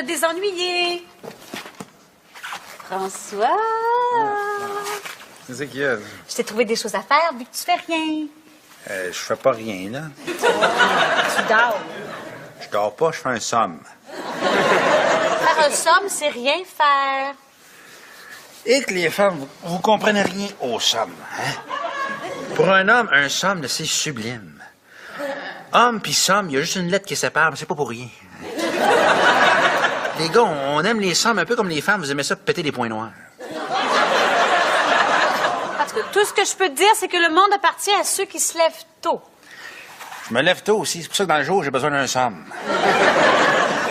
Désennuyer. François. C'est qu'il y a? Je t'ai trouvé des choses à faire vu que tu fais rien. Je fais pas rien, là. Tu dors. Je dors pas, je fais un somme. Faire un somme, c'est rien faire. Et que les femmes, vous comprenez rien au somme, hein? Pour un homme, un somme, c'est sublime. Homme pis somme, il y a juste une lettre qui sépare, mais c'est pas pour rien. Les gars, on aime les sommes un peu comme les femmes. Vous aimez ça péter des points noirs. Parce que tout ce que je peux te dire, c'est que le monde appartient à ceux qui se lèvent tôt. Je me lève tôt aussi. C'est pour ça que dans le jour, j'ai besoin d'un somme.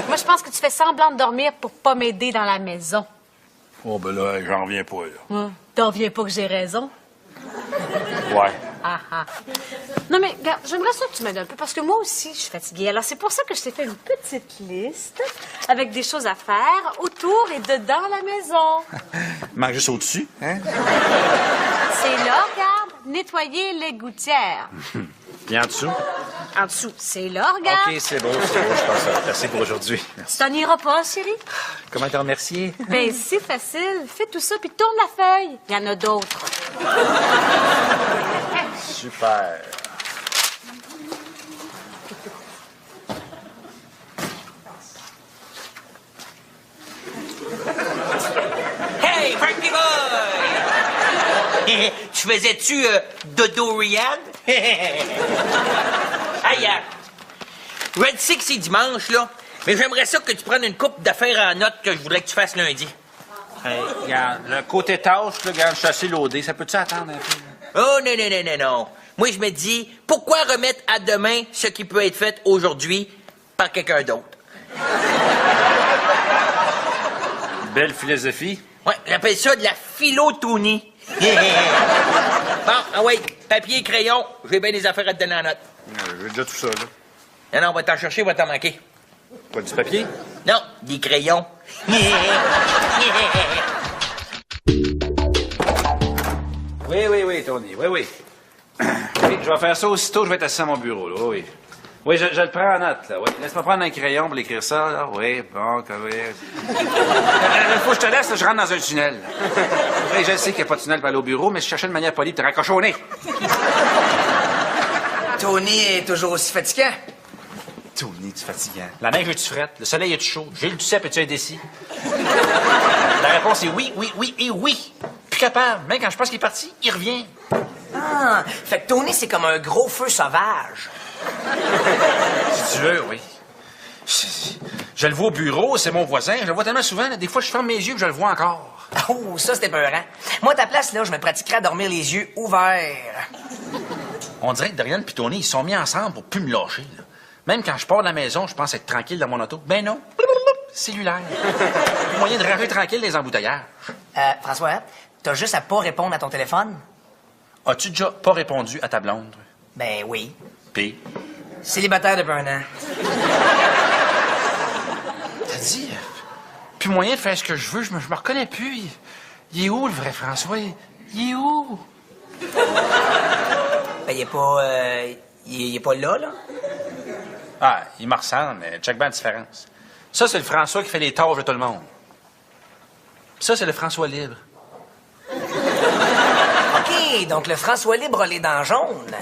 Moi, je pense que tu fais semblant de dormir pour pas m'aider dans la maison. Oh, ben là, j'en reviens pas, là. T'en reviens pas que j'ai raison? Ouais. Ah, ah. Non, mais regarde, j'aimerais ça que tu m'aides un peu, parce que moi aussi, je suis fatiguée. Alors, c'est pour ça que je t'ai fait une petite liste avec des choses à faire autour et dedans la maison. Manque juste au-dessus, hein? C'est là, regarde, nettoyer les gouttières. Puis en dessous? En dessous, c'est là, regarde. OK, c'est beau, je pense que c'est assez pour aujourd'hui. Merci. Tu t'en iras pas, chérie? Comment te remercier? Ben, c'est facile. Fais tout ça, puis tourne la feuille. Il y en a d'autres. Super. Hey, Frankie Boy! Tu faisais-tu dodo Rihanna? Hey, Red Six, c'est dimanche, là. Mais j'aimerais ça que tu prennes une coupe d'affaires en note que je voudrais que tu fasses lundi. Hey, regarde, le côté tâche, là, regarde, je suis assez loadé. Ça peut-tu attendre un peu? Oh, non, non, non, non, non. Moi, je me dis, pourquoi remettre à demain ce qui peut être fait aujourd'hui par quelqu'un d'autre? Belle philosophie. Ouais, j'appelle ça de la philotonie. Bon, ah ouais, papier et crayon, j'ai bien des affaires à te donner en note. J'ai déjà tout ça, là. Non, non, on va t'en chercher, on va t'en manquer. Pas du papier? Non, des crayons. Oui, Tony, oui. Oui, je vais faire ça aussitôt, je vais être assis à mon bureau, là, oui. Oui, je le prends en note, là, oui. Laisse-moi prendre un crayon pour l'écrire ça, là, oui, bon, oui. Il faut que je te laisse, là, je rentre dans un tunnel. Oui, je sais qu'il n'y a pas de tunnel pour aller au bureau, mais je cherchais une manière polie de te raccrocher au nez. Tony est toujours aussi fatigant. Tony, tu fatigant. La neige est-tu frette? Le soleil est-tu chaud? J'ai le Duceppe et tu indécis? La réponse est oui et oui. Plus capable. Même quand je pense qu'il est parti, il revient. Ah, fait que Tony, c'est comme un gros feu sauvage. Si tu veux, oui. Je le vois au bureau, c'est mon voisin. Je le vois tellement souvent. Là, des fois, je ferme mes yeux et je le vois encore. Oh, ça, c'était peurant. Moi, à ta place, là, je me pratiquerais à dormir les yeux ouverts. On dirait que Dorian et Tony, ils sont mis ensemble pour plus me lâcher. Là. Même quand je pars de la maison, je pense être tranquille dans mon auto. Ben non. Cellulaire. Moyen de ranger tranquille les embouteillages. François, t'as juste à pas répondre à ton téléphone? As-tu déjà pas répondu à ta blonde? Ben oui. Puis? Célibataire depuis 1 an. T'as dit? Plus moyen de faire ce que je veux, je me reconnais plus. Il est où, le vrai François? Il est où? Ben, il est pas... il est pas là, là? Ah, il me ressemble, mais check bien la différence. Ça, c'est le François qui fait les tâches de tout le monde. Ça, c'est le François libre. OK, donc le François libre a les dents jaunes.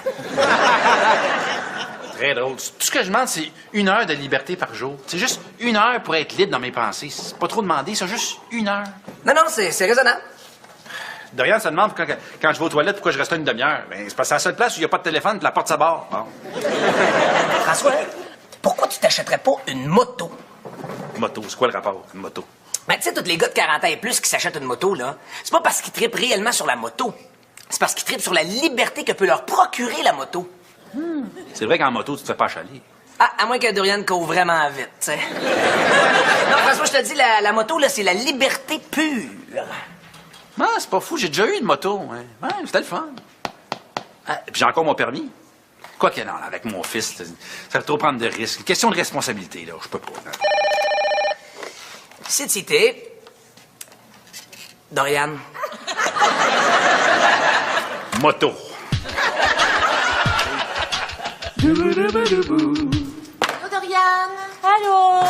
Très drôle. Tout ce que je demande, c'est 1 heure de liberté par jour. C'est juste 1 heure pour être libre dans mes pensées. C'est pas trop demandé, c'est juste 1 heure. Non, c'est raisonnable. Dorian se demande quand je vais aux toilettes pourquoi je reste là une demi-heure. Ben, c'est parce que c'est la seule place où il n'y a pas de téléphone et la porte s'abarre. Bon. François, pourquoi tu t'achèterais pas une moto? Moto, c'est quoi le rapport, une moto? Ben, tu sais, tous les gars de 40 ans et plus qui s'achètent une moto, là, c'est pas parce qu'ils trippent réellement sur la moto. C'est parce qu'ils trippent sur la liberté que peut leur procurer la moto. C'est vrai qu'en moto, tu te fais pas chaler. Ah, à moins que Dorian court vraiment vite, tu sais. Non, François, je te dis, la moto, là, c'est la liberté pure. Ah, c'est pas fou, j'ai déjà eu une moto. Hein. Ouais, c'était le fun. Ah, puis j'ai encore mon permis. Quoi que non, avec mon fils, là, ça va trop prendre de risques. Question de responsabilité, là, je peux pas. Là. C'est cité. Dorian. Moto. Allô, Dorian? Allô?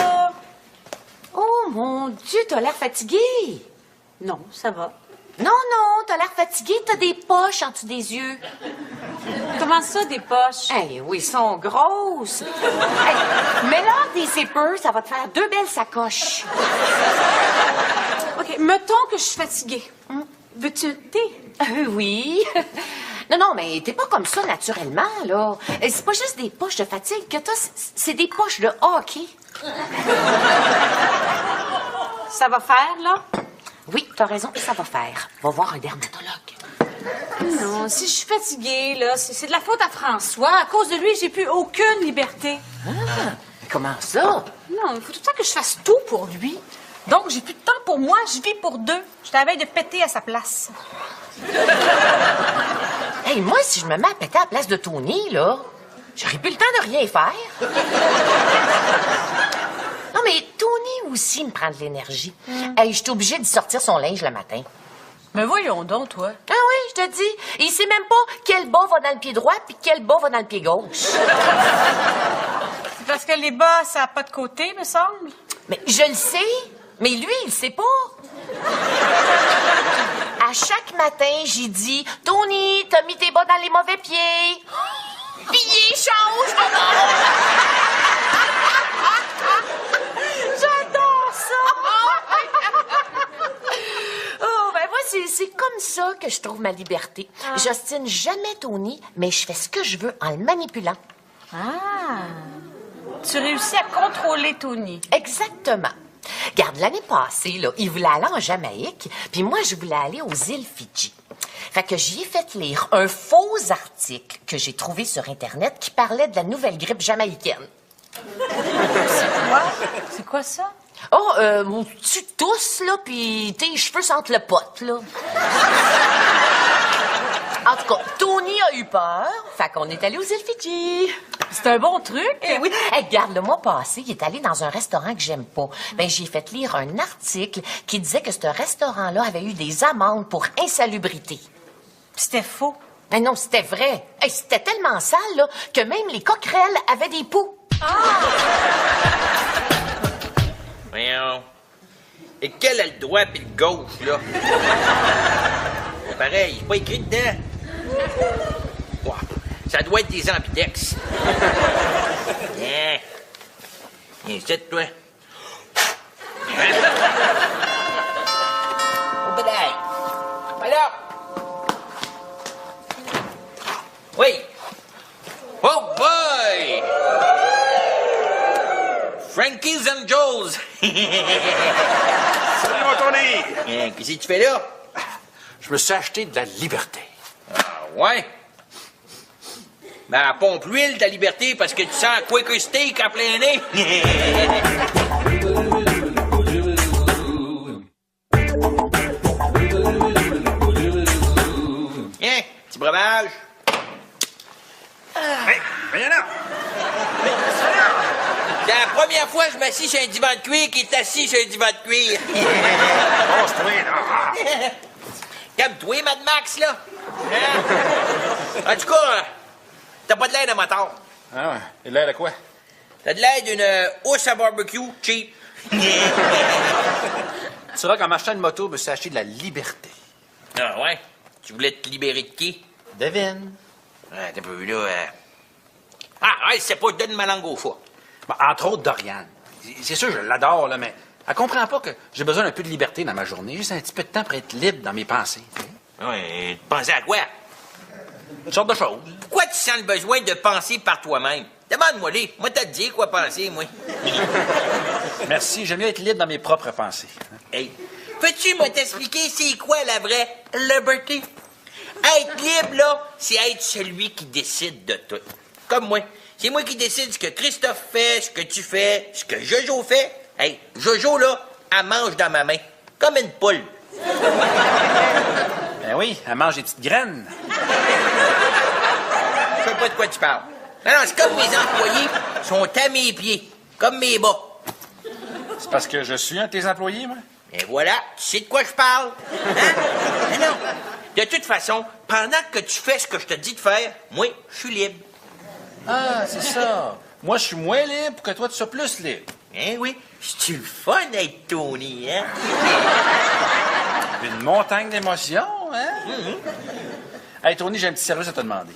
Oh, mon Dieu, t'as l'air fatigué. Non, ça va. Non, t'as l'air fatigué, t'as des poches en dessous des yeux. Comment ça, des poches? Eh oui, sont grosses. Hey, mets-leur des zippers, ça va te faire 2 belles sacoches. OK, mettons que je suis fatiguée. Veux-tu le thé? Oui. Non, mais t'es pas comme ça naturellement, là. C'est pas juste des poches de fatigue que t'as, c'est des poches de hockey. Ça va faire, là? Oui, t'as raison, ça va faire. Va voir un dermatologue. Non, si je suis fatiguée, là, c'est de la faute à François. À cause de lui, j'ai plus aucune liberté. Ah, comment ça? Non, il faut tout le temps que je fasse tout pour lui. Donc, j'ai plus de temps pour moi, je vis pour 2. Je t'avais de péter à sa place. Hey, moi, si je me mets à péter à la place de Tony, là, j'aurais plus le temps de rien faire. Non, mais Tony aussi me prend de l'énergie. Hey, je suis obligée de sortir son linge le matin. Mais voyons donc, toi. Ah oui, je te dis. Il sait même pas quel bas va dans le pied droit puis quel bas va dans le pied gauche. C'est parce que les bas, ça n'a pas de côté, me semble. Mais je le sais, mais lui, il le sait pas. À chaque matin, j'ai dit, Tony, t'as mis tes bas dans les mauvais pieds. Puis il change. J'adore ça. Oh, ben moi, c'est comme ça que je trouve ma liberté. J'ostine jamais Tony, mais je fais ce que je veux en le manipulant. Ah. Tu réussis à contrôler Tony. Exactement. Regarde, l'année passée, là, il voulait aller en Jamaïque, puis moi, je voulais aller aux îles Fidji. Fait que j'y ai fait lire un faux article que j'ai trouvé sur Internet qui parlait de la nouvelle grippe jamaïcaine. C'est quoi ça? Oh, tu tousses, là, puis tes cheveux sentent le pote, là. En tout cas, Tony a eu peur, fait qu'on est allé aux îles Fidji. C'est un bon truc. Eh oui. Hey, regarde, le mois passé, il est allé dans un restaurant que j'aime pas. Ben, j'ai fait lire un article qui disait que ce restaurant-là avait eu des amendes pour insalubrité. C'était faux. Ben non, c'était vrai. Hey, c'était tellement sale, là, que même les coquerelles avaient des poux. Voyons. Et quel a le droit puis le gauche, là? Pas pareil, c'est pas écrit dedans. Wow. Ça doit être des ambidex. Viens. Viens, c'est toi. Oh, balaye. Voilà. Oui. Oh, boy! Frankie's and Joe's. Salut, mon Tony! Qu'est-ce que tu fais là? Je me suis acheté de la liberté. Ah, ouais? Ben, pompe l'huile de la liberté parce que tu sens Quaker Steak en plein nez. Viens, petit breuvage. Hey, viens là! C'est la première fois que je m'assis sur un divan de cuir qui est assis sur un divan de cuir. Pose-toi, là! Calme-toi, Mad Max, là. Hein? En tout cas, t'as pas de l'air d'un moteur. Ah ouais, il a l'air de quoi? T'as de l'air d'une housse à barbecue cheap. Tu sauras qu'en m'achetant une moto, je me suis acheté de la liberté. Ah ouais? Tu voulais te libérer de qui? Devine. Ah, t'as pas vu là. Ah, ouais, c'est pas, donne ma langue au foie. Bon, entre autres, Dorian. C'est sûr, je l'adore, là, mais elle comprend pas que j'ai besoin d'un peu de liberté dans ma journée. Juste un petit peu de temps pour être libre dans mes pensées. Ouais, penser à quoi? Une sorte de choses. Pourquoi tu sens le besoin de penser par toi-même? Demande-moi-les. Moi, t'as dit quoi penser, moi. Merci, j'aime mieux être libre dans mes propres pensées. Hey, peux-tu me t'expliquer c'est quoi la vraie liberté? Être libre, là, c'est être celui qui décide de tout. Comme moi. C'est moi qui décide ce que Christophe fait, ce que tu fais, ce que Jojo fait. Hey, Jojo, là, elle mange dans ma main. Comme une poule. Ben oui, elle mange des petites graines. Je sais pas de quoi tu parles. Non, c'est comme mes employés sont à mes pieds. Comme mes bas. C'est parce que je suis un de tes employés, moi? Et voilà, tu sais de quoi je parle. Hein? Non. De toute façon, pendant que tu fais ce que je te dis de faire, moi, je suis libre. Ah, c'est ça. Moi, je suis moins libre que toi, tu sois plus libre. Hein, oui? C'est-tu le fun d'être Tony, hein? Une montagne d'émotions, hein? Hey, Tony, j'ai un petit service à te demander.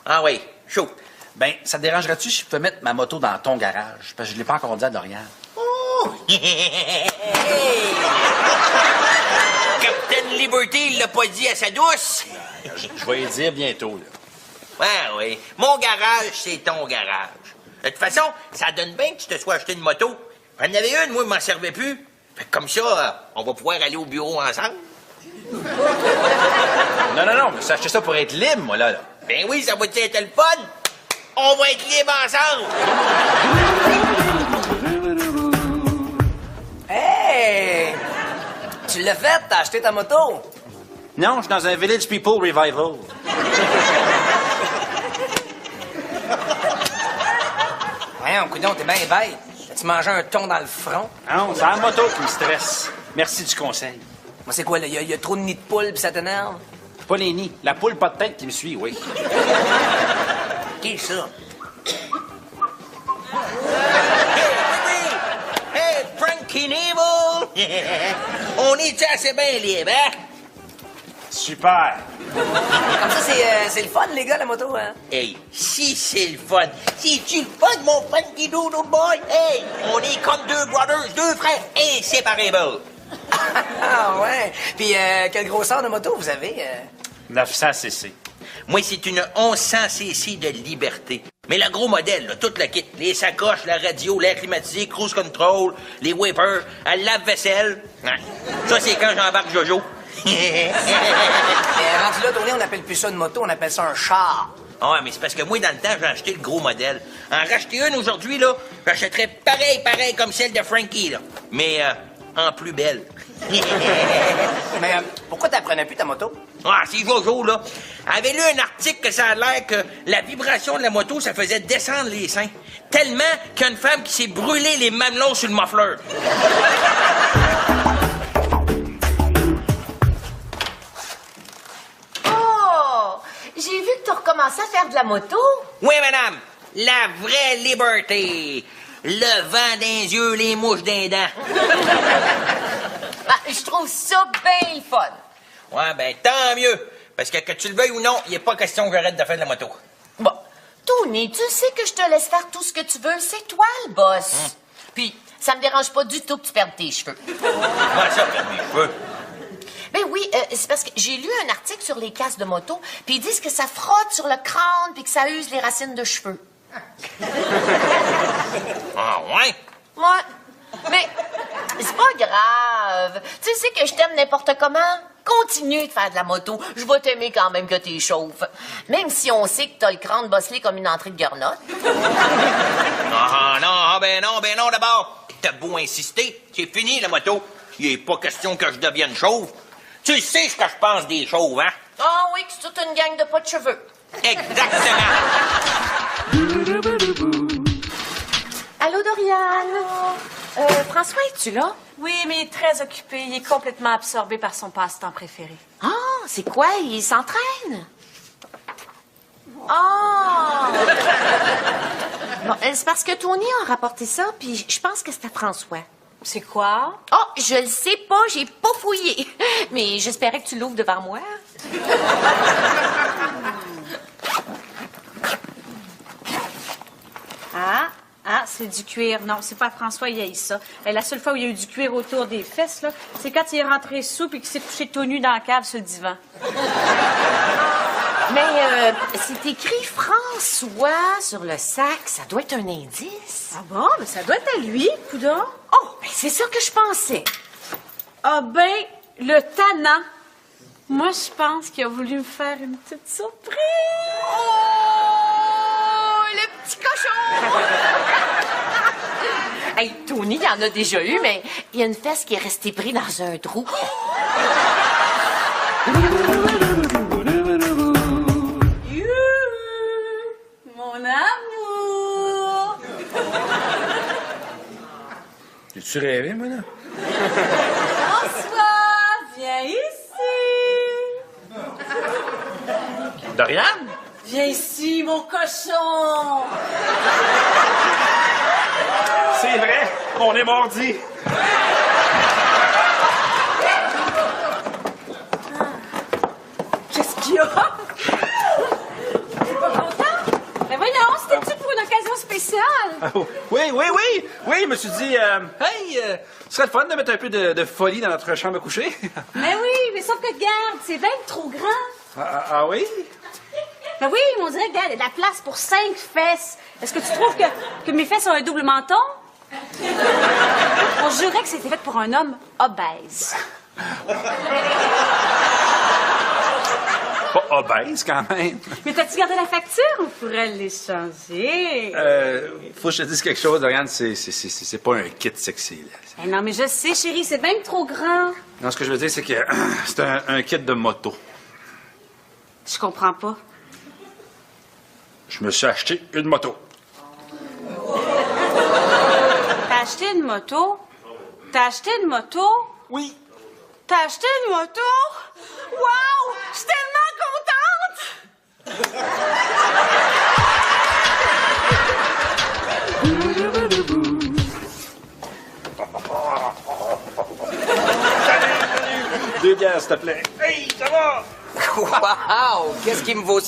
Ah oui, chaud. Ben, ça te dérangerait-tu si je peux mettre ma moto dans ton garage? Parce que je l'ai pas encore dit à Dorian. Oh! Captain Liberty, il l'a pas dit à sa douce. Je vais y dire bientôt, là. Ouais, oui. Mon garage, c'est ton garage. De toute façon, ça donne bien que tu te sois acheté une moto. J'en avais une, moi, je m'en servais plus. Fait que comme ça, on va pouvoir aller au bureau ensemble. Non, mais j'ai acheté ça pour être libre, moi, là. Ben oui, ça va être le fun. On va être libres ensemble. Hey! Tu l'as fait, t'as acheté ta moto. Non, je suis dans un Village People Revival. Voyons, coudonc, t'es bien bête. Tu manges un ton dans le front. Non, c'est la moto qui me stresse. Merci du conseil. Moi, c'est quoi, là? Y a trop de nids de poule pis ça t'énerve? Pas les nids. La poule pas de tête qui me suit, oui. Qui est ça? Hey, Frankie Neville! On est assez bien libre, hein? Super. Comme ça, c'est le fun, les gars, la moto, hein? Hey, si c'est le fun. C'est-tu le fun, mon Frankie Doodle Boy? Hey, on est comme deux brothers, deux frères inséparables. Ah, ouais. Puis, quelle grosseur de moto vous avez? 900 cc. Moi, c'est une 1100 cc de liberté. Mais le gros modèle, là, tout le kit. Les sacoches, la radio, l'air climatisé, cruise control, les wipers, le lave-vaisselle. Ouais. Ça, c'est quand j'embarque Jojo. Rendu là, Tony, on n'appelle plus ça une moto, on appelle ça un char. Ah ouais, mais c'est parce que moi, dans le temps, j'ai acheté le gros modèle. En racheter une aujourd'hui, là, j'achèterais pareil comme celle de Frankie, là. Mais en plus belle. Mais pourquoi t'apprenais plus ta moto? Ah, c'est Jojo, là. Elle avait lu un article que ça a l'air que la vibration de la moto, ça faisait descendre les seins. Tellement qu'il y a une femme qui s'est brûlé les mamelons sur le muffler. Oh! J'ai vu que tu recommençais à faire de la moto. Oui, madame. La vraie liberté. Le vent dans les yeux, les mouches dans les dents. Je trouve ça bien le fun. Ouais, ben, tant mieux. Parce que tu le veuilles ou non, il n'est pas question que j'arrête de faire de la moto. Bon, Tony, tu sais que je te laisse faire tout ce que tu veux. C'est toi le boss. Puis, ça me dérange pas du tout que tu perdes tes cheveux. Moi, ça, perdre mes cheveux. Ben oui, c'est parce que j'ai lu un article sur les casques de moto, puis ils disent que ça frotte sur le crâne puis que ça use les racines de cheveux. Ah, ouais? Moi, mais c'est pas grave. Tu sais que je t'aime n'importe comment. Continue de faire de la moto. Je vais t'aimer quand même que t'es chauve. Même si on sait que t'as le crâne bosselé comme une entrée de garnotte. Ah, non, ben non, d'abord. T'as beau insister, c'est fini, la moto. Il n'est pas question que je devienne chauve. Tu sais ce que je pense des chauves, hein? Ah oui, que c'est toute une gang de pas de cheveux. Exactement. Allô, Dorian? François, es-tu là? Oui, mais il est très occupé. Il est complètement absorbé par son passe-temps préféré. Ah, c'est quoi? Il s'entraîne? Ah! Bon, c'est parce que Tony a rapporté ça, puis je pense que c'était François. C'est quoi? Oh, je le sais pas, j'ai pas fouillé. Mais j'espérais que tu l'ouvres devant moi. Ah, c'est du cuir. Non, c'est pas François, il a eu ça. La seule fois où il y a eu du cuir autour des fesses, là, c'est quand il est rentré sous et qu'il s'est couché tout nu dans la cave sur le divan. Mais c'est écrit François sur le sac. Ça doit être un indice. Ah bon? Mais ça doit être à lui, coudonc. Oh, ben c'est ça que je pensais. Ah ben, le tannant. Moi, je pense qu'il a voulu me faire une petite surprise. Oh, le petit cochon! Hey, Tony, il y en a déjà eu, mais il y a une fesse qui est restée prise dans un trou. Mon amour! Tu rêvé, moi, là? François, viens ici! Doriane? Viens ici, mon cochon! C'est vrai, on est mordi. Qu'est-ce qu'il y a? T'es pas content? Ben voyons, c'était-tu pour une occasion spéciale? Oui, je me suis dit, ce serait le fun de mettre un peu de folie dans notre chambre à coucher. Mais oui, mais sauf que regarde, c'est bien trop grand. Ah oui? Ben oui, mais on dirait, regarde, il y a de la place pour 5 fesses. Est-ce que tu trouves que mes fesses ont un double menton? On jurait que c'était fait pour un homme obèse. Pas obèse, quand même. Mais t'as-tu gardé la facture? On pourrait l'échanger. Faut que je te dise quelque chose, Doriane, c'est pas un kit sexy, là. Eh non, mais je sais, chérie, c'est bien trop grand. Non, ce que je veux dire, c'est que c'est un kit de moto. Je comprends pas. Je me suis acheté une moto. T'as acheté une moto? T'as acheté une moto? Oui. T'as acheté une moto? Wow! Je suis tellement contente! Deux bières, s'il te plaît. Hey, ça va? Wow! Qu'est-ce qui me vaut...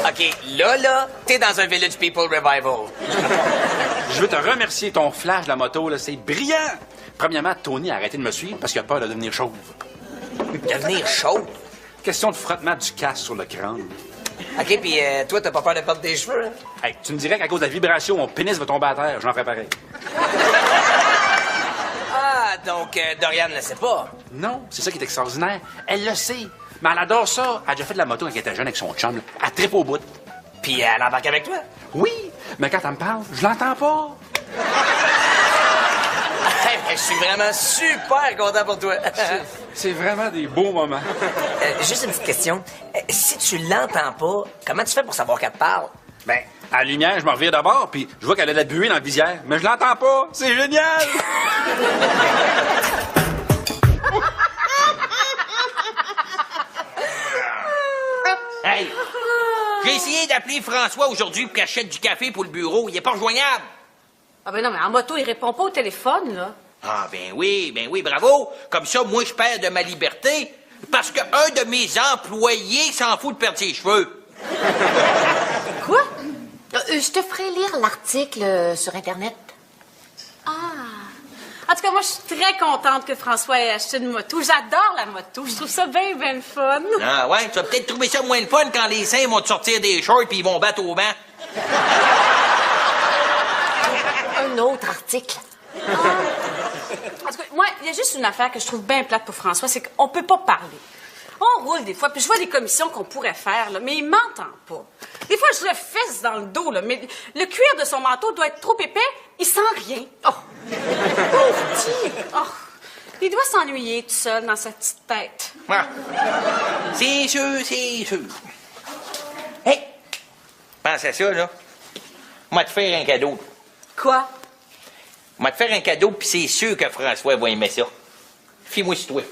OK, là, t'es dans un Village People Revival. Je veux te remercier. Ton flash de la moto, là, c'est brillant. Premièrement, Tony a arrêté de me suivre parce qu'il a peur de devenir chauve. Devenir chaud? Question de frottement du casque sur le crâne. OK, puis toi, t'as pas peur de perdre tes cheveux, hein? Hey, tu me dirais qu'à cause de la vibration, mon pénis va tomber à terre. J'en ferais pareil. Ah, donc Doriane ne sait pas. Non, c'est ça qui est extraordinaire. Elle le sait. Mais elle adore ça. Elle a déjà fait de la moto quand elle était jeune avec son chum. Là. Elle trippe au bout. Puis elle embarque avec toi? Oui, mais quand elle me parle, je l'entends pas. Hey, je suis vraiment super content pour toi. C'est vraiment des beaux moments. Juste une petite question. Si tu l'entends pas, comment tu fais pour savoir qu'elle te parle? Ben, à la lumière, je me reviens d'abord, puis je vois qu'elle a de la buée dans le visière. Mais je l'entends pas. C'est génial! Hey! J'ai essayé d'appeler François aujourd'hui pour qu'il achète du café pour le bureau. Il est pas rejoignable. Ah ben non, mais en moto, il répond pas au téléphone, là. Ah, ben oui, bravo. Comme ça, moi, je perds de ma liberté parce qu'un de mes employés s'en fout de perdre ses cheveux. Quoi? Je te ferai lire l'article sur Internet. Ah. En tout cas, moi, je suis très contente que François ait acheté une moto. J'adore la moto. Je trouve ça bien, bien le fun. Ah ouais, tu vas peut-être trouver ça moins le fun quand les seins vont te sortir des shorts puis ils vont battre au vent. Un autre article. En tout cas, moi, il y a juste une affaire que je trouve bien plate pour François, c'est qu'on peut pas parler. On roule des fois, puis je vois des commissions qu'on pourrait faire, là, mais il m'entend pas. Des fois, je le fesse dans le dos, là, mais le cuir de son manteau doit être trop épais, il sent rien. Oh! Pauvre petit! Oh! Il doit s'ennuyer tout seul dans sa petite tête. Ah. C'est sûr, c'est sûr. Hey! Pense à ça, là. Moi, te faire un cadeau. Quoi? Moi, te faire un cadeau, puis c'est sûr que François va aimer ça. Fie-moi sur toi.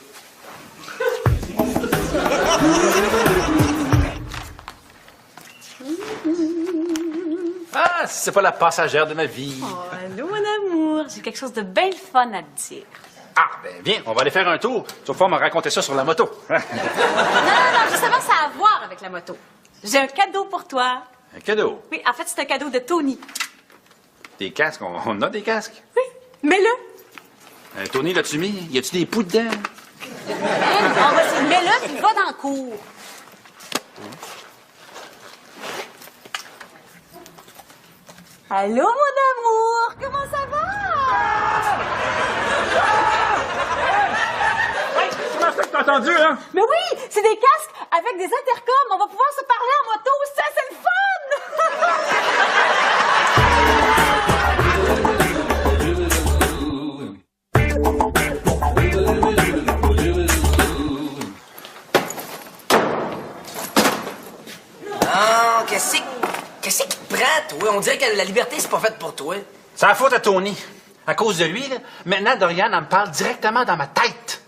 Ah, c'est pas la passagère de ma vie. Oh, allô, mon amour. J'ai quelque chose de bien le fun à te dire. Ah, ben viens, on va aller faire un tour. Tu vas pouvoir me raconter ça sur la moto. Non, justement, ça a à voir avec la moto. J'ai un cadeau pour toi. Un cadeau. Oui, en fait, c'est un cadeau de Tony. Des casques, on a des casques. Oui, mets-le. Tony, l'as-tu mis? Y a-tu des poux dedans? On va se mets-le, puis va dans le cours. Allô, mon amour, comment ça va? T'as entendu, hein? Mais oui, c'est des casques avec des intercoms. On va pouvoir se parler en moto. Ça, c'est le fun! on dirait que la liberté, c'est pas faite pour toi. C'est la faute à Tony. À cause de lui, là, maintenant, Dorian, elle me parle directement dans ma tête.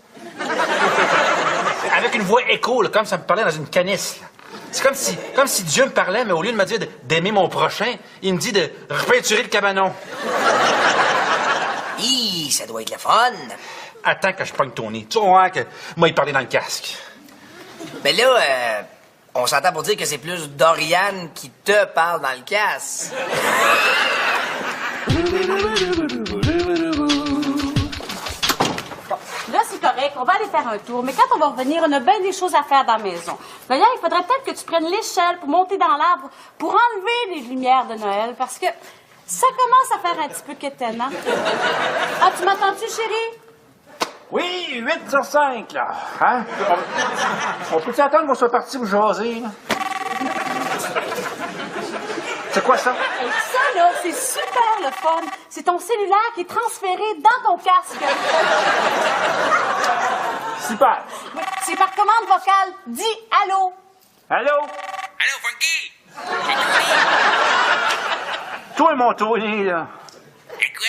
Avec une voix écho, là, comme ça me parlait dans une canisse. Là. C'est comme si Dieu me parlait, mais au lieu de me dire d'aimer mon prochain, il me dit de repeinturer le cabanon. Hi, ça doit être le fun. Attends que je pogne Tony. Tu vas voir que moi, il parlait dans le casque. Mais là, on s'entend pour dire que c'est plus Dorian qui te parle dans le casse. Là, c'est correct, on va aller faire un tour, mais quand on va revenir, on a bien des choses à faire dans la maison. D'ailleurs, il faudrait peut-être que tu prennes l'échelle pour monter dans l'arbre, pour enlever les lumières de Noël, parce que ça commence à faire un petit peu quétainant. Ah, tu m'entends-tu, chérie? Oui, 8 sur 5, là. Hein? On peut-tu attendre qu'on soit parti pour jaser, là? C'est quoi ça? Et ça, là, c'est super le fun. C'est ton cellulaire qui est transféré dans ton casque. Super. Oui, c'est par commande vocale. Dis allô. Allô? Allô, Funky? Toi, mon Tony, là. Et quoi?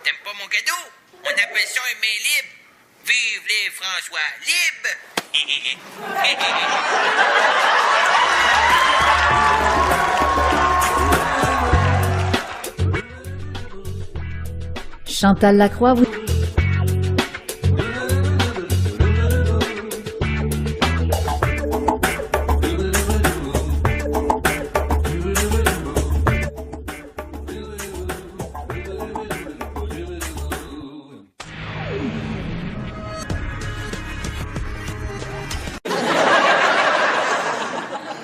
T'aimes pas mon cadeau? On appelle ça un main libre. Vive les François libres! Chantal Lacroix vous...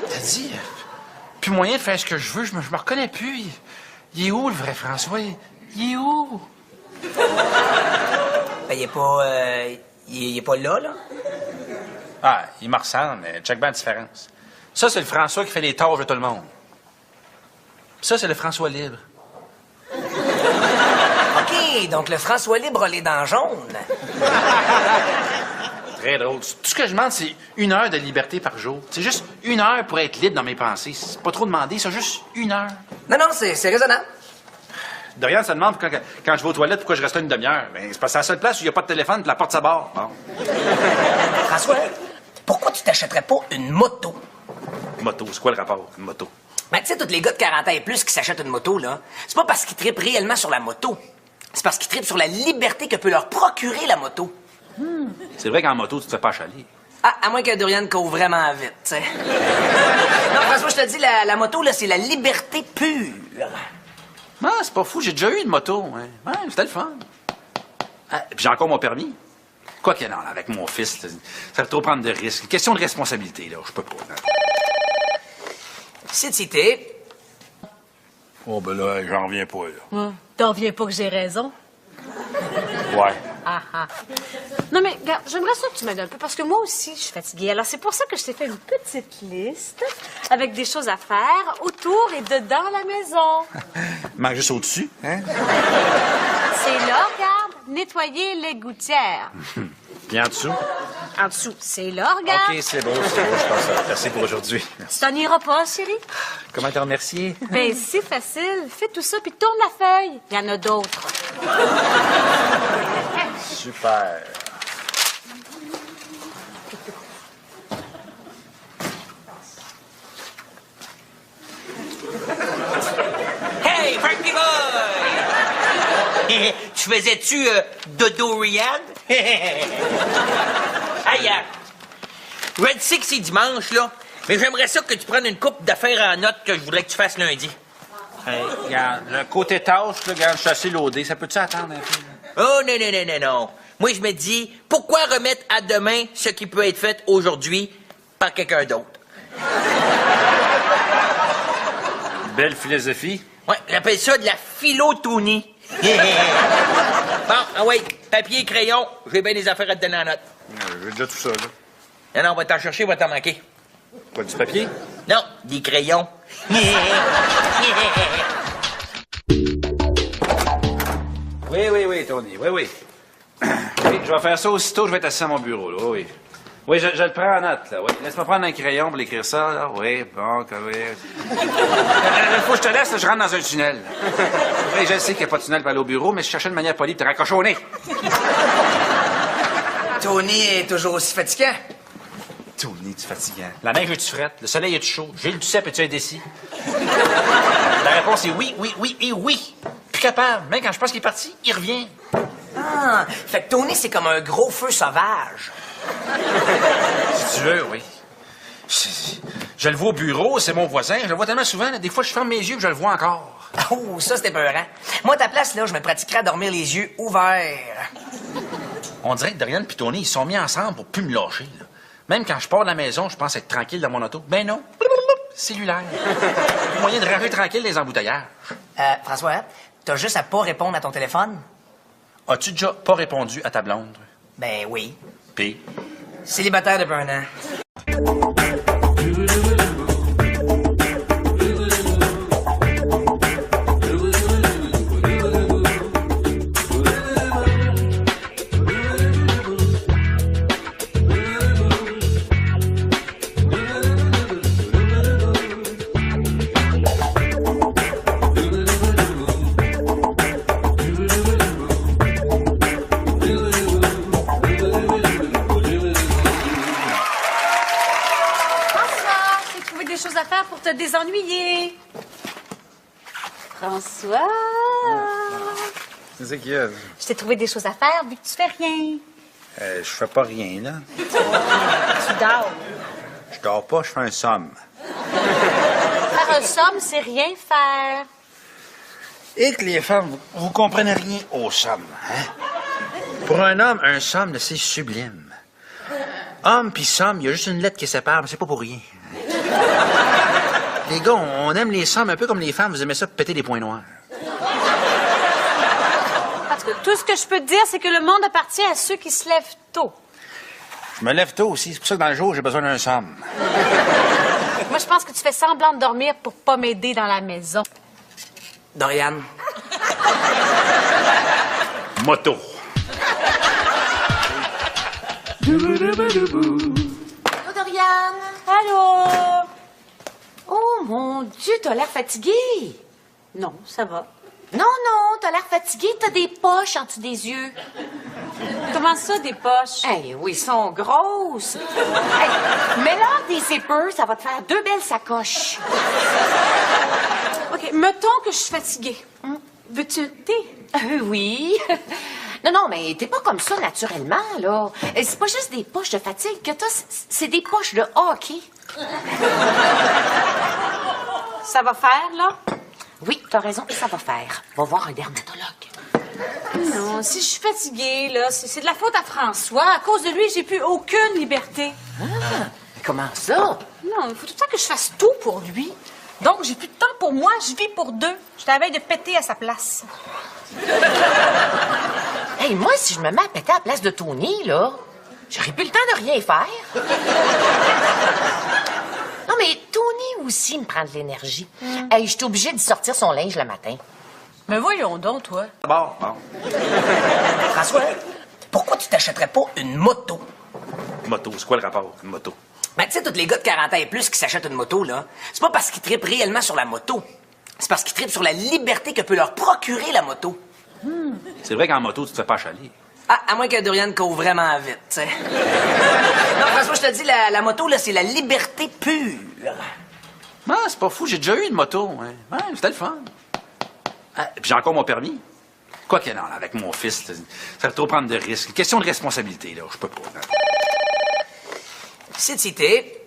T'as dit? Plus moyen de faire ce que je veux, je me reconnais plus. Il est où, le vrai François? Il est où? Ben, il est pas... il est pas là, là? Ah, il me ressemble, mais check bien la différence. Ça, c'est le François qui fait les tâches de tout le monde. Ça, c'est le François libre. OK, donc le François libre a les dents jaunes. Très drôle. Tout ce que je demande, c'est 1 heure de liberté par jour. C'est juste 1 heure pour être libre dans mes pensées. C'est pas trop demandé, c'est juste 1 heure. Non, c'est raisonnable. Dorian se demande quand je vais aux toilettes pourquoi je reste là une demi-heure. Ben, c'est parce que c'est la seule place où il n'y a pas de téléphone et la porte s'abarre. Bon. François, pourquoi tu t'achèterais pas une moto? Moto, c'est quoi le rapport, une moto? Ben, tu sais, tous les gars de 40 ans et plus qui s'achètent une moto, là, c'est pas parce qu'ils trippent réellement sur la moto. C'est parce qu'ils trippent sur la liberté que peut leur procurer la moto. C'est vrai qu'en moto, tu te fais pas chaler. Ah, à moins que Dorian court vraiment vite, tu sais. Non, François, je te dis, la moto, là, c'est la liberté pure. Ah, c'est pas fou, j'ai déjà eu une moto. Hein. Ouais, c'était le fun. Ah, puis j'ai encore mon permis. Quoi qu'il y en a, avec mon fils, ça fait trop prendre de risques. Question de responsabilité, là, je peux pas. Hein. C'est cité. Oh, ben là, j'en reviens pas, là. T'en reviens pas que j'ai raison? Ouais. Ah, ah. Non, mais regarde, j'aimerais ça que tu m'aides un peu, parce que moi aussi, je suis fatiguée. Alors, c'est pour ça que je t'ai fait une petite liste avec des choses à faire autour et dedans la maison. Il manque juste au-dessus, hein? C'est là, regarde, nettoyer les gouttières. Puis en dessous? En dessous, c'est là, regarde. OK, c'est beau, je pense. Merci pour aujourd'hui. Tu t'en iras pas, chérie? Comment te remercier? Ben, c'est facile. Fais tout ça, puis tourne la feuille. Il y en a d'autres. Super. Hey, Frankie Boy! Tu faisais-tu dodo Rian? Aïe, je sais que c'est dimanche, là, mais j'aimerais ça que tu prennes une coupe d'affaires en note que je voudrais que tu fasses lundi. Hey, regarde, le côté tâche, là, regarde, je suis assez loadé. Ça peut-tu attendre un peu? Oh, non. Moi, je me dis, pourquoi remettre à demain ce qui peut être fait aujourd'hui par quelqu'un d'autre? Belle philosophie. Ouais, j'appelle ça de la philotonie. Bon, ah ouais, papier, crayon, j'ai bien des affaires à te donner en note. J'ai déjà tout ça, là. Non, on va t'en chercher, on va t'en manquer. Pas du papier? Non, des crayons. Oui, Tony, oui. Oui, je vais faire ça aussitôt, je vais être assis à mon bureau, là, oui. Oui, je le prends en note, là. Oui. Laisse-moi prendre un crayon pour l'écrire ça, là. Oui, bon, oui. Il faut que je te laisse, là, je rentre dans un tunnel. Oui, je sais qu'il n'y a pas de tunnel pour aller au bureau, mais je cherchais une manière polie de te raccrocher au nez. Tony est toujours aussi fatigant. Tony, tu fatigant. La neige est-tu frette? Le soleil est-tu chaud? Gilles Duceppe, es-tu indécis? La réponse est oui, oui, oui et oui. Plus capable. Même quand je pense qu'il est parti, il revient. Ah, fait que Tony, c'est comme un gros feu sauvage. Si tu veux, oui. Je le vois au bureau, c'est mon voisin. Je le vois tellement souvent, là, des fois, je ferme mes yeux et je le vois encore. Oh, ça, c'était peurant. Moi, à ta place, là, je me pratiquerais à dormir les yeux ouverts. On dirait que Dorian et Tony, ils sont mis ensemble pour plus me lâcher. Là. Même quand je pars de la maison, je pense être tranquille dans mon auto. Ben non. Cellulaire. Moyen de rager tranquille les embouteillages. François, t'as juste à pas répondre à ton téléphone? As-tu déjà pas répondu à ta blonde? Ben oui. Puis? Célibataire depuis un an. Pour te désennuyer. François. C'est ça qu'il y a. Je t'ai trouvé des choses à faire vu que tu fais rien. Je fais pas rien, là. Tu dors. Je dors pas, je fais un somme. Faire un somme, c'est rien faire. Et que les femmes, vous comprenez rien au somme, hein? Pour un homme, un somme, c'est sublime. Homme pis somme, il y a juste une lettre qui sépare, mais c'est pas pour rien. Les gars, on aime les sommes un peu comme les femmes. Vous aimez ça péter des points noirs. Parce que tout ce que je peux te dire, c'est que le monde appartient à ceux qui se lèvent tôt. Je me lève tôt aussi. C'est pour ça que dans le jour, j'ai besoin d'un somme. Moi, je pense que tu fais semblant de dormir pour pas m'aider dans la maison. Dorian. Moto. Allô, Dorian? Allô? Oh, mon Dieu, t'as l'air fatigué. Non, ça va. Non, t'as l'air fatigué. T'as des poches en dessous des yeux. Comment ça, des poches? Eh oui, elles sont grosses. Hey, mets-leur des zippers, ça va te faire 2 belles sacoches. OK, mettons que je suis fatiguée. Veux-tu un thé? Oui. Non, mais t'es pas comme ça naturellement, là. C'est pas juste des poches de fatigue que t'as, c'est des poches de hockey. Ça va faire, là? Oui, t'as raison, ça va faire. Va voir un dermatologue. Non, si je suis fatiguée, là, c'est de la faute à François. À cause de lui, j'ai plus aucune liberté. Ah, comment ça? Non, il faut tout le temps que je fasse tout pour lui. Donc, j'ai plus de temps pour moi, je vis pour deux. Je t'avais de péter à sa place. Hey, moi, si je me mets à péter à la place de Tony, là, j'aurais plus le temps de rien faire. Non, mais Tony aussi me prend de l'énergie. Hey, je suis obligée de sortir son linge le matin. Mais voyons donc, toi. Bon. François, pourquoi tu t'achèterais pas une moto? Moto, c'est quoi le rapport, une moto? Ben, tu sais, tous les gars de 40 ans et plus qui s'achètent une moto, là, c'est pas parce qu'ils trippent réellement sur la moto. C'est parce qu'ils trippent sur la liberté que peut leur procurer la moto. C'est vrai qu'en moto, tu te fais pas chaler. Ah, à moins que Dorian court vraiment vite, tu sais. Non, François, je te dis, la moto, là, c'est la liberté pure. Ah, c'est pas fou, j'ai déjà eu une moto. Hein. Ouais, c'était le fun. Ah, puis j'ai encore mon permis. Quoi que non, avec mon fils, ça va trop prendre de risques. Question de responsabilité, là, je peux pas. Là. C'est cité.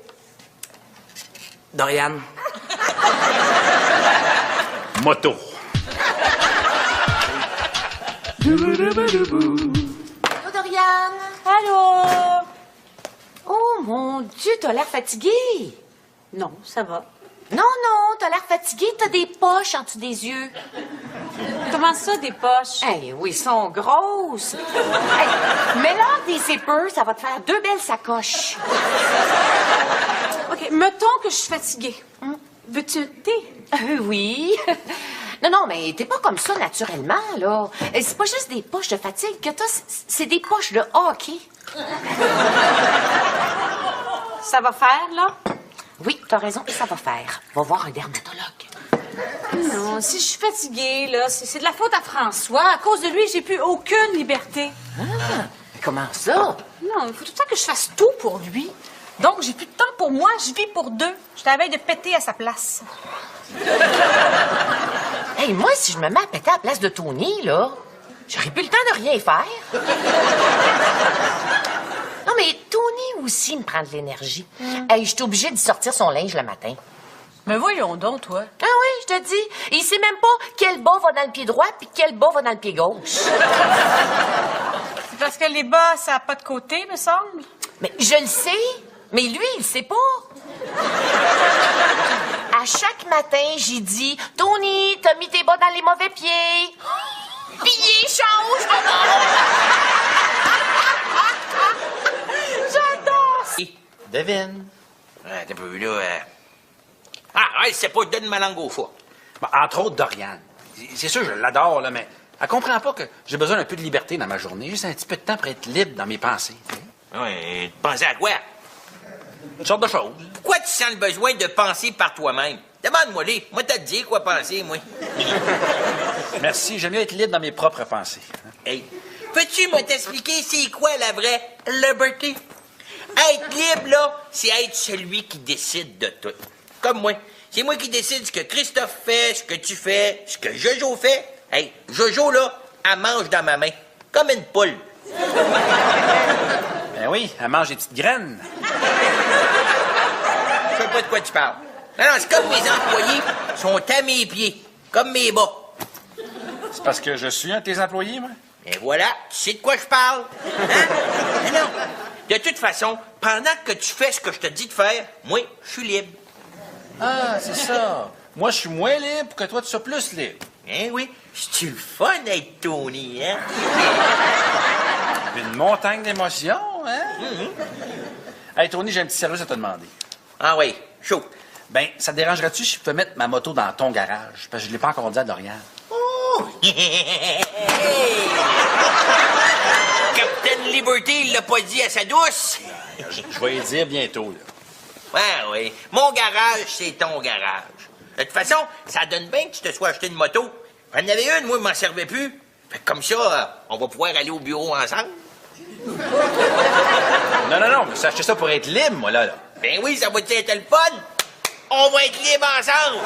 Dorian. Moto. Allô, Dorian? Allô? Oh, mon Dieu, t'as l'air fatigué. Non, ça va. Non, t'as l'air fatigué. T'as des poches en dessous des yeux. Comment ça, des poches? Eh oui, elles sont grosses. Hey, mets-leur des zippers, ça va te faire 2 belles sacoches. OK, mettons que je suis fatiguée. Veux-tu un thé? Oui. Non, mais t'es pas comme ça naturellement, là. C'est pas juste des poches de fatigue que t'as, c'est des poches de hockey. Ça va faire, là? Oui, t'as raison, ça va faire. Va voir un dermatologue. Non, si je suis fatiguée, là, c'est de la faute à François. À cause de lui, j'ai plus aucune liberté. Ah, mais comment ça? Non, il faut tout le temps que je fasse tout pour lui. Donc, j'ai plus de temps pour moi, je vis pour deux. Je t'avais de péter à sa place. Hey, moi, si je me mets à péter à la place de Tony, là, j'aurais plus le temps de rien faire. Non, mais Tony aussi me prend de l'énergie. Hey, je suis obligée de sortir son linge le matin. Mais voyons donc, toi. Ah oui, je te dis. Il sait même pas quel bas va dans le pied droit puis quel bas va dans le pied gauche. C'est parce que les bas, ça n'a pas de côté, me semble. Mais je le sais, mais lui, il le sait pas. À chaque matin, j'ai dit, Tony, t'as mis tes bas dans les mauvais pieds. Puis il change, J'adore. Devine. T'as pas vu, là. Ah, c'est pas, donne ma langue au foie. Bon, entre autres, Doriane. C'est sûr, je l'adore, là, mais elle comprend pas que j'ai besoin d'un peu de liberté dans ma journée. Juste un petit peu de temps pour être libre dans mes pensées. Ouais, penser à quoi? Une sorte de choses. Pourquoi tu sens le besoin de penser par toi-même? Demande-moi-les. Moi, t'as dit quoi penser, moi. Merci, j'aime mieux être libre dans mes propres pensées. Hey, peux-tu me t'expliquer c'est quoi la vraie liberté? Être libre, là, c'est être celui qui décide de tout. Comme moi. C'est moi qui décide ce que Christophe fait, ce que tu fais, ce que Jojo fait. Hey, Jojo, là, elle mange dans ma main. Comme une poule. Ben oui, elle mange des petites graines. Je sais pas de quoi tu parles. Non, c'est comme mes employés sont à mes pieds. Comme mes bas. C'est parce que je suis un de tes employés, moi? Et voilà, tu sais de quoi je parle. Hein? Non. De toute façon, pendant que tu fais ce que je te dis de faire, moi, je suis libre. Ah, c'est ça. Moi, je suis moins libre que toi, tu sois plus libre. Hein, oui? C'est-tu le fun d'être Tony, hein? Une montagne d'émotions, hein? Hey, Tony, j'ai un petit service à te demander. Ah oui, chaud. Ben, ça te dérangerait-tu si je peux mettre ma moto dans ton garage? Parce que je l'ai pas encore dit à Dorian. Oh! Captain Liberty, il l'a pas dit à sa douce. Je vais y dire bientôt, là. Ouais, oui. Mon garage, c'est ton garage. De toute façon, ça donne bien que tu te sois acheté une moto. J'en avais une, moi, je m'en servais plus. Fait que comme ça, on va pouvoir aller au bureau ensemble. Non, mais j'ai acheté ça pour être libre, moi, là. Ben oui, ça va être le fun. On va être libres ensemble.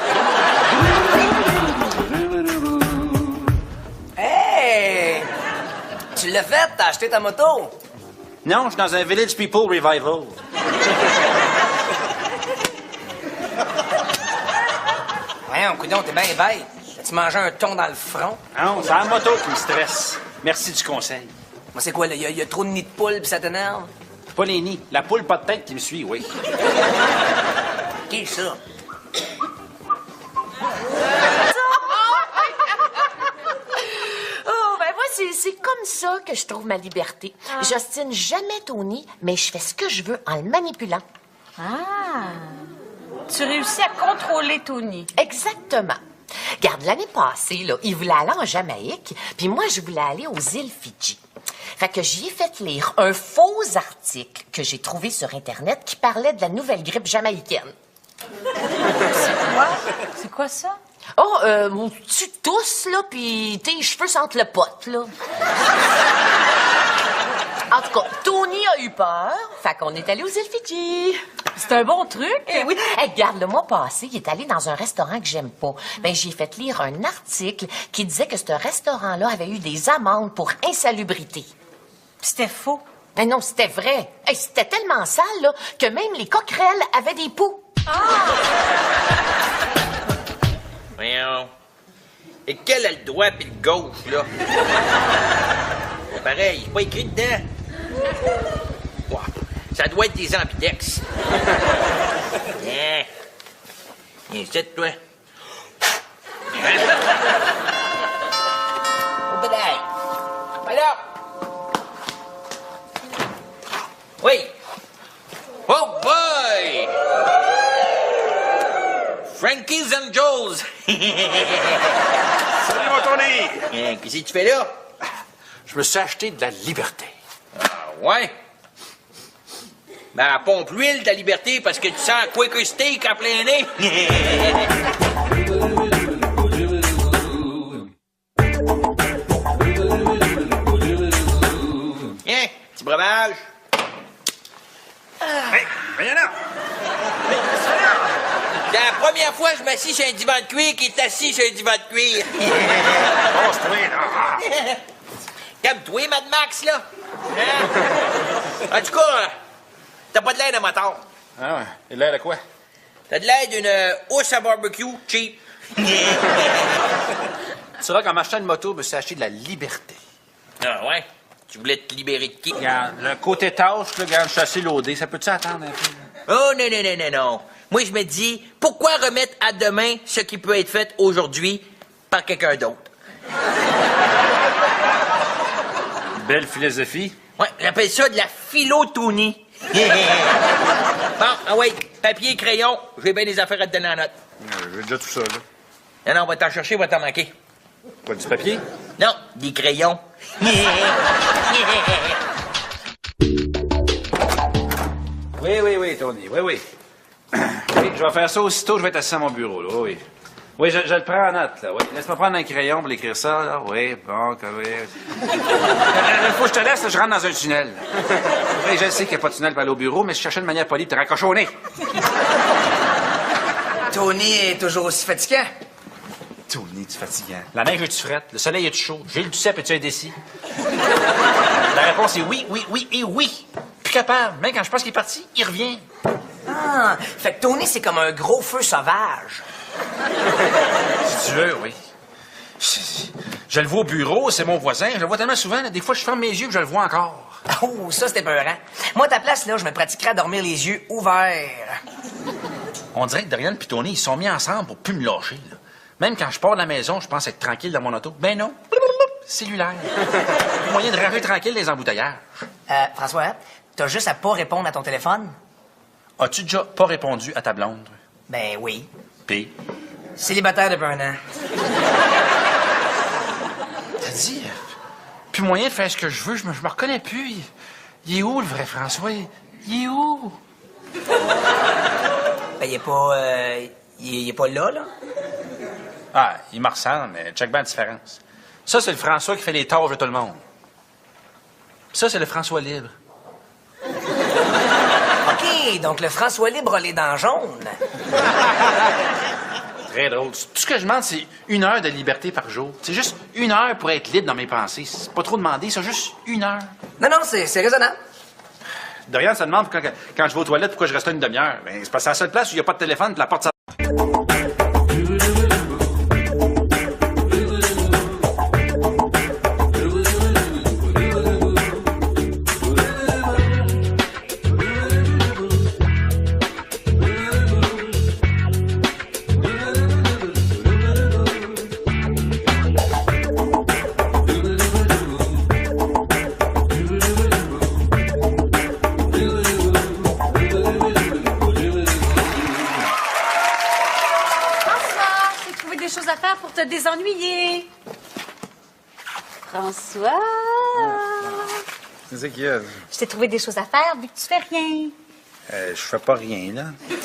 Hey! Tu l'as fait? T'as acheté ta moto? Non, je suis dans un Village People Revival. Voyons, coudonc, t'es bien bête. Tu manges un ton dans le front? Non, c'est la moto qui me stresse. Merci du conseil. Moi, c'est quoi, là? Y a trop de nids de poule pis ça t'énerve? Pas les nids. La poule pas de tête qui me suit, oui. Qui est ça? Oh, ben moi, c'est comme ça que je trouve ma liberté. J'ostine jamais Tony, mais je fais ce que je veux en le manipulant. Ah! Tu réussis à contrôler Tony. Exactement. Regarde, l'année passée, là, il voulait aller en Jamaïque, puis moi, je voulais aller aux îles Fidji. Fait que j'y ai fait lire un faux article que j'ai trouvé sur Internet qui parlait de la nouvelle grippe jamaïcaine. C'est quoi ça? Oh, tu tousses, là, puis tes cheveux sentent le pote, là. En tout cas, Tony a eu peur, fait qu'on est allé aux îles Fidji. C'est un bon truc. Eh oui. Hey, regarde, le mois passé, il est allé dans un restaurant que j'aime pas. Ben, j'ai fait lire un article qui disait que ce restaurant-là avait eu des amendes pour insalubrité. C'était faux. Ben non, c'était vrai. Hey, c'était tellement sale, là, que même les coquerelles avaient des poux. Voyons. Et quel a le droit pis le gauche, là? Pareil, c'est pas écrit dedans. Wow. Ça doit être des ambidex. Viens. Viens ici, toi. Hein? Au bédaille. Voilà. Oui. Oh boy! Frankie's and Joe's. Salut, mon Tony! Qu'est-ce que tu fais là? Je me suis acheté de la liberté. Ouais. Ben, pompe l'huile, ta liberté, parce que tu sens un Quaker Steak en plein nez. Viens, petit breuvage. Hey, viens là! C'est la première fois que je m'assis sur un divan de cuir qui est assis sur un divan de cuir. Oh, c'est toi, là! Calme-toi, Mad Max, là. Hein? En tout cas, t'as pas de l'air d'un moteur. Ah ouais, il a l'air de quoi? T'as de l'air d'une housse à barbecue cheap. C'est vrai qu'en m'achetant une moto, je me suis acheté de la liberté. Ah ouais? Tu voulais te libérer de qui? Regarde, le côté tâche, là, regarde, je suis assez loadé. Ça peut-tu attendre un peu? Oh, non, non, non, non, non. Moi, je me dis, pourquoi remettre à demain ce qui peut être fait aujourd'hui par quelqu'un d'autre? Belle philosophie. Ouais, j'appelle ça de la philotonie. Bon, ah ouais, papier et crayon, j'ai bien des affaires à te donner en note. J'ai déjà tout ça, là. Non, non, on va t'en chercher, on va t'en manquer. Quoi, du papier? Non, des crayons. Oui, Tony, oui. Oui, je vais faire ça aussitôt, je vais être assis à mon bureau, là, oui. Oui, je le prends en note, là, oui. Laisse-moi prendre un crayon pour l'écrire ça, là, oui, bon, oui. Il faut que je te laisse, là, je rentre dans un tunnel. Oui, je sais qu'il n'y a pas de tunnel pour aller au bureau, mais je cherchais une manière polie de te raccrocher au nez. Tony est toujours aussi fatigant. Tony, tu fatigant. La neige est-tu frette? Le soleil est-tu chaud? J'ai le Duceppe, es-tu indécis? La réponse est oui et oui. Plus capable. Même quand je pense qu'il est parti, il revient. Ah, fait que Tony, c'est comme un gros feu sauvage. Si tu veux, oui. Je le vois au bureau, c'est mon voisin. Je le vois tellement souvent, là, des fois, je ferme mes yeux et je le vois encore. Oh, ça, c'était peurant. Moi, à ta place, là, je me pratiquerais à dormir les yeux ouverts. On dirait que Dorian et Tony, ils sont mis ensemble pour plus me lâcher, là. Même quand je pars de la maison, je pense être tranquille dans mon auto. Ben non. Cellulaire. Moyen de ranger tranquille les embouteillages. François, t'as juste à pas répondre à ton téléphone? As-tu déjà pas répondu à ta blonde? Ben oui. P. Célibataire depuis un an. T'as dit, plus moyen de faire ce que je veux, je me reconnais plus. Il est où, le vrai François? Il est où? Ben, il est pas là, là. Ah, il me ressemble, mais check bien la différence. Ça, c'est le François qui fait les tâches de tout le monde. Ça, c'est le François libre. OK, donc le François libre a les dents jaunes. Très drôle. Tout ce que je demande, c'est 1 heure de liberté par jour. C'est juste 1 heure pour être libre dans mes pensées. C'est pas trop demandé, c'est juste 1 heure. Non, c'est raisonnable. Dorian, ça demande quand je vais aux toilettes pourquoi je reste une demi-heure. Ben, c'est parce que c'est la seule place où il n'y a pas de téléphone et la porte... Pour te désennuyer. François. C'est qu'il y a? Je t'ai trouvé des choses à faire vu que tu fais rien. Je fais pas rien, là. Tu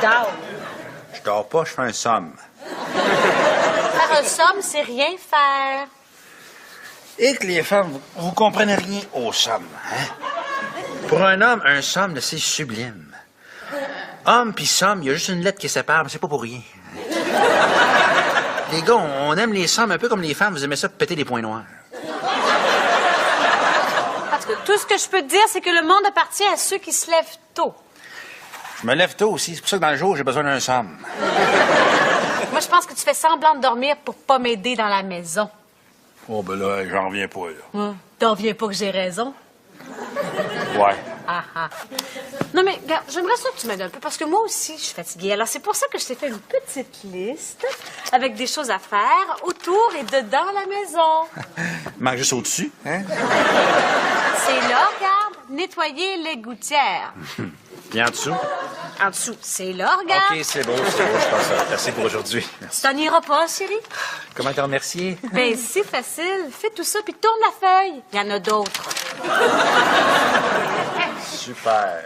dors. Je dors pas, je fais un somme. Faire un somme, c'est rien faire. Et que les femmes, vous comprenez rien aux sommes, hein? Pour un homme, un somme, c'est sublime. Homme pis somme, il y a juste une lettre qui sépare, mais c'est pas pour rien. Les gars, on aime les sommes un peu comme les femmes. Vous aimez ça péter des points noirs. Parce que tout ce que je peux te dire, c'est que le monde appartient à ceux qui se lèvent tôt. Je me lève tôt aussi. C'est pour ça que dans le jour, j'ai besoin d'un somme. Moi, je pense que tu fais semblant de dormir pour pas m'aider dans la maison. Oh, ben là, j'en reviens pas, là. T'en viens pas que j'ai raison? Ouais. Ah, ah. Non, mais regarde, j'aimerais ça que tu m'aides un peu, parce que moi aussi, je suis fatiguée. Alors, c'est pour ça que je t'ai fait une petite liste avec des choses à faire autour et dedans la maison. Manque juste au-dessus, hein? C'est là, regarde, nettoyer les gouttières. Puis en dessous? En dessous, c'est là, regarde. OK, c'est beau, je pense que c'est assez pour aujourd'hui. Tu t'en iras pas, chérie? Comment te remercier? Ben, c'est facile. Fais tout ça, puis tourne la feuille. Il y en a d'autres. Super.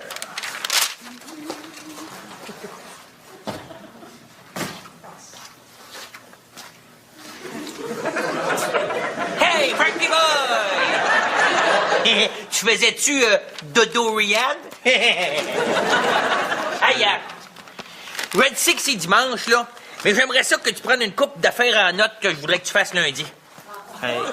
Hey, Frankie Boy! Tu faisais-tu dodo Rihanna? Hey, Red Six, c'est dimanche, là. Mais j'aimerais ça que tu prennes une coupe d'affaires en note que je voudrais que tu fasses lundi. Hey.